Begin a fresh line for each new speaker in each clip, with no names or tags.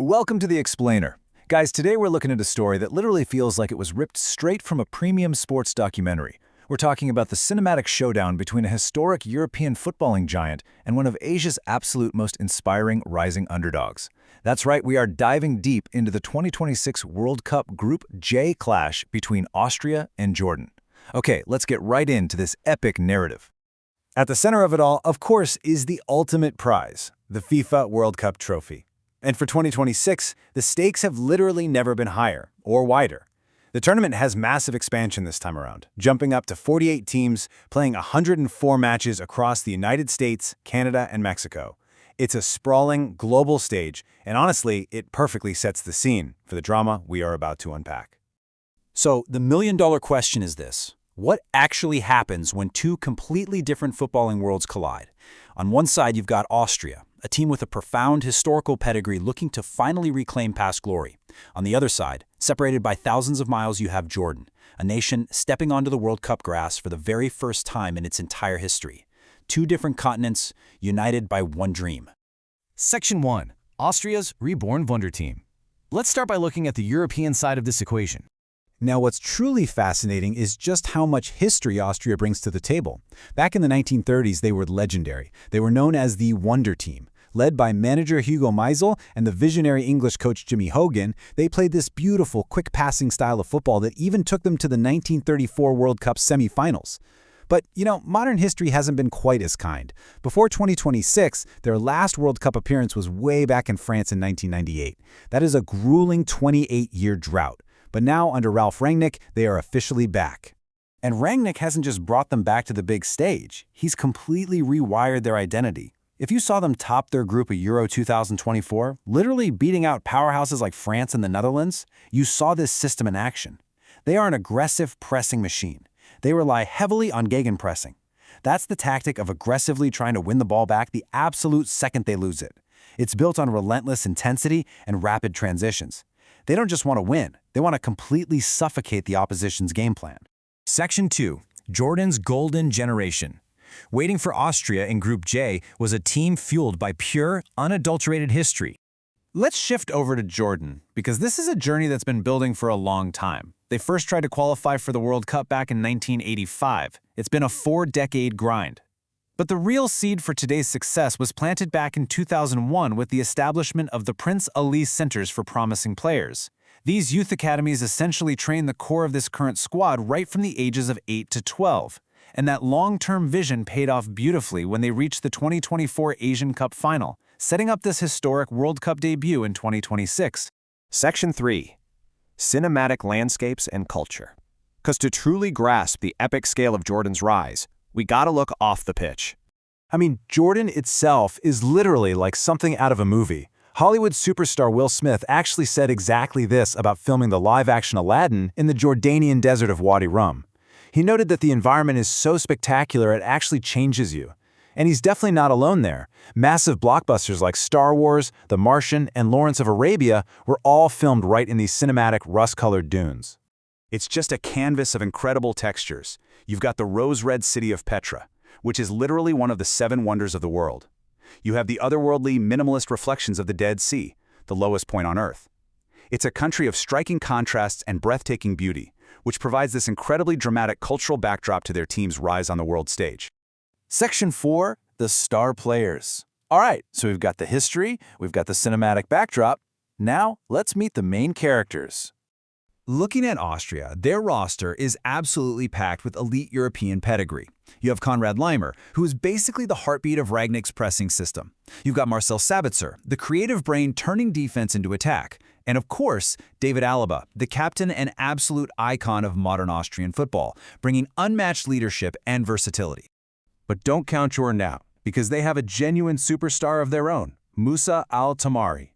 Welcome to The Explainer. Guys, today we're looking at a story that literally feels like it was ripped straight from a premium sports documentary. We're talking about the cinematic showdown between a historic European footballing giant and one of Asia's absolute most inspiring rising underdogs. That's right, we are diving deep into the 2026 World Cup Group J clash between Austria and Jordan. Okay, let's get right into this epic narrative. At the center of it all, of course, is the ultimate prize, the FIFA World Cup trophy. And for 2026, the stakes have literally never been higher or wider. The tournament has massive expansion this time around, jumping up to 48 teams, playing 104 matches across the United States, Canada, and Mexico. It's a sprawling, global stage, and honestly, it perfectly sets the scene for the drama we are about to unpack.
So, the million-dollar question is this. What actually happens when two completely different footballing worlds collide? On one side, you've got Austria, a team with a profound historical pedigree looking to finally reclaim past glory. On the other side, separated by thousands of miles, you have Jordan, a nation stepping onto the World Cup grass for the very first time in its entire history. Two different continents, united by one dream.
Section 1. Austria's Reborn Wonder Team. Let's start by looking at the European side of this equation.
Now, what's truly fascinating is just how much history Austria brings to the table. Back in the 1930s, they were legendary. They were known as the Wonder Team. Led by manager Hugo Meisel and the visionary English coach Jimmy Hogan, they played this beautiful, quick-passing style of football that even took them to the 1934 World Cup semifinals. But, modern history hasn't been quite as kind. Before 2026, their last World Cup appearance was way back in France in 1998. That is a grueling 28-year drought. But now, under Ralf Rangnick, they are officially back.
And Rangnick hasn't just brought them back to the big stage. He's completely rewired their identity. If you saw them top their group at Euro 2024, literally beating out powerhouses like France and the Netherlands, you saw this system in action. They are an aggressive pressing machine. They rely heavily on gegenpressing. That's the tactic of aggressively trying to win the ball back the absolute second they lose it. It's built on relentless intensity and rapid transitions. They don't just want to win, they want to completely suffocate the opposition's game plan.
Section 2. Jordan's Golden Generation. Waiting for Austria in Group J was a team fueled by pure, unadulterated history. Let's shift over to Jordan, because this is a journey that's been building for a long time. They first tried to qualify for the World Cup back in 1985. It's been a 4-decade grind. But the real seed for today's success was planted back in 2001 with the establishment of the Prince Ali Centers for Promising Players. These youth academies essentially train the core of this current squad right from the ages of 8 to 12. And that long-term vision paid off beautifully when they reached the 2024 Asian Cup final, setting up this historic World Cup debut in 2026.
Section 3. Cinematic Landscapes and Culture. Because to truly grasp the epic scale of Jordan's rise, we gotta look off the pitch.
I mean, Jordan itself is literally like something out of a movie. Hollywood superstar Will Smith actually said exactly this about filming the live-action Aladdin in the Jordanian desert of Wadi Rum. He noted that the environment is so spectacular it actually changes you. And he's definitely not alone there. Massive blockbusters like Star Wars, The Martian, and Lawrence of Arabia were all filmed right in these cinematic rust-colored dunes.
It's just a canvas of incredible textures. You've got the rose-red city of Petra, which is literally one of the 7 wonders of the world. You have the otherworldly, minimalist reflections of the Dead Sea, the lowest point on Earth. It's a country of striking contrasts and breathtaking beauty, which provides this incredibly dramatic cultural backdrop to their team's rise on the world stage.
Section 4. The Star Players. All right, so we've got the history, we've got the cinematic backdrop. Now, let's meet the main characters. Looking at Austria, their roster is absolutely packed with elite European pedigree. You have Konrad Laimer, who is basically the heartbeat of Rangnick's pressing system. You've got Marcel Sabitzer, the creative brain turning defense into attack. And of course, David Alaba, the captain and absolute icon of modern Austrian football, bringing unmatched leadership and versatility. But don't count Jordan out, because they have a genuine superstar of their own, Moussa Al-Tamari.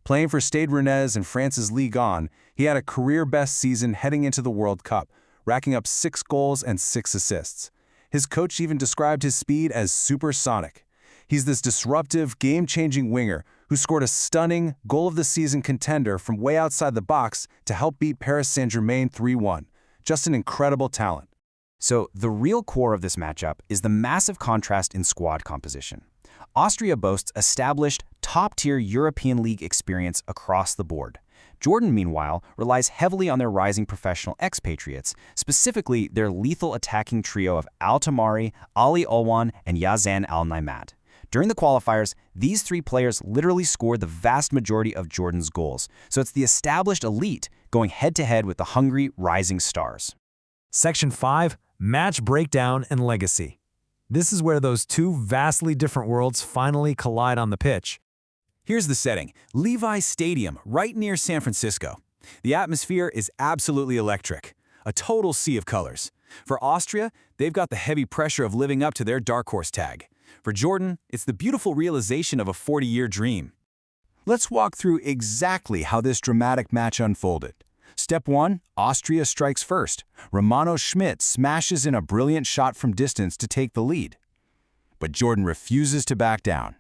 Playing for Stade Rennais in France's Ligue 1, he had a career-best season heading into the World Cup, racking up 6 goals and 6 assists. His coach even described his speed as supersonic. He's this disruptive, game-changing winger who scored a stunning goal-of-the-season contender from way outside the box to help beat Paris Saint-Germain 3-1. Just an incredible talent.
So the real core of this matchup is the massive contrast in squad composition. Austria boasts established, top-tier European League experience across the board. Jordan, meanwhile, relies heavily on their rising professional expatriates, specifically their lethal attacking trio of Al-Tamari, Ali Olwan, and Yazan Al-Naimat. During the qualifiers, these three players literally scored the vast majority of Jordan's goals, so it's the established elite going head-to-head with the hungry, rising stars.
Section 5, Match Breakdown and Legacy. This is where those two vastly different worlds finally collide on the pitch.
Here's the setting: Levi's Stadium, right near San Francisco. The atmosphere is absolutely electric, a total sea of colors. For Austria, they've got the heavy pressure of living up to their dark horse tag. For Jordan, it's the beautiful realization of a 40-year dream. Let's walk through exactly how this dramatic match unfolded. Step 1, Austria strikes first. Romano Schmidt smashes in a brilliant shot from distance to take the lead. But Jordan refuses to back down.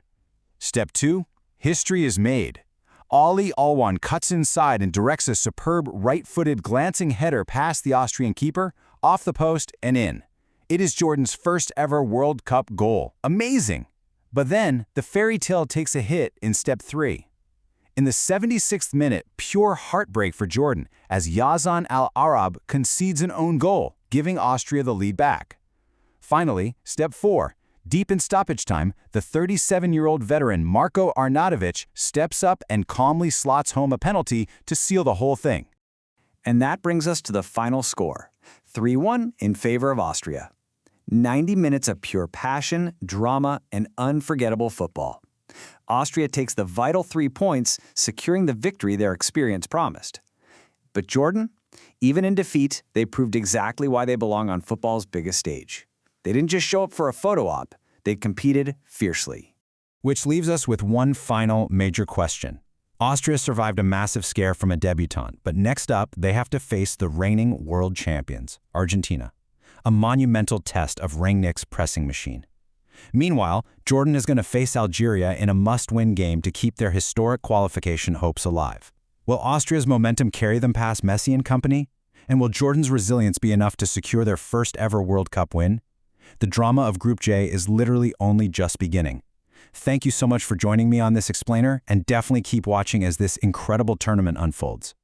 Step 2, history is made. Ali Olwan cuts inside and directs a superb right-footed glancing header past the Austrian keeper, off the post and in. It is Jordan's first ever World Cup goal. Amazing! But then, the fairy tale takes a hit in Step 3. In the 76th minute, pure heartbreak for Jordan as Yazan Al-Arab concedes an own goal, giving Austria the lead back. Finally, Step 4. Deep in stoppage time, the 37-year-old veteran Marko Arnautovic steps up and calmly slots home a penalty to seal the whole thing.
And that brings us to the final score, 3-1 in favor of Austria. 90 minutes of pure passion, drama, and unforgettable football. Austria takes the vital 3 points, securing the victory their experience promised. But Jordan, even in defeat, they proved exactly why they belong on football's biggest stage. They didn't just show up for a photo op, they competed fiercely.
Which leaves us with one final major question. Austria survived a massive scare from a debutante, but next up, they have to face the reigning world champions, Argentina. A monumental test of Rangnick's pressing machine. Meanwhile, Jordan is going to face Algeria in a must-win game to keep their historic qualification hopes alive. Will Austria's momentum carry them past Messi and company? And will Jordan's resilience be enough to secure their first ever World Cup win? The drama of Group J is literally only just beginning. Thank you so much for joining me on this explainer, and definitely keep watching as this incredible tournament unfolds.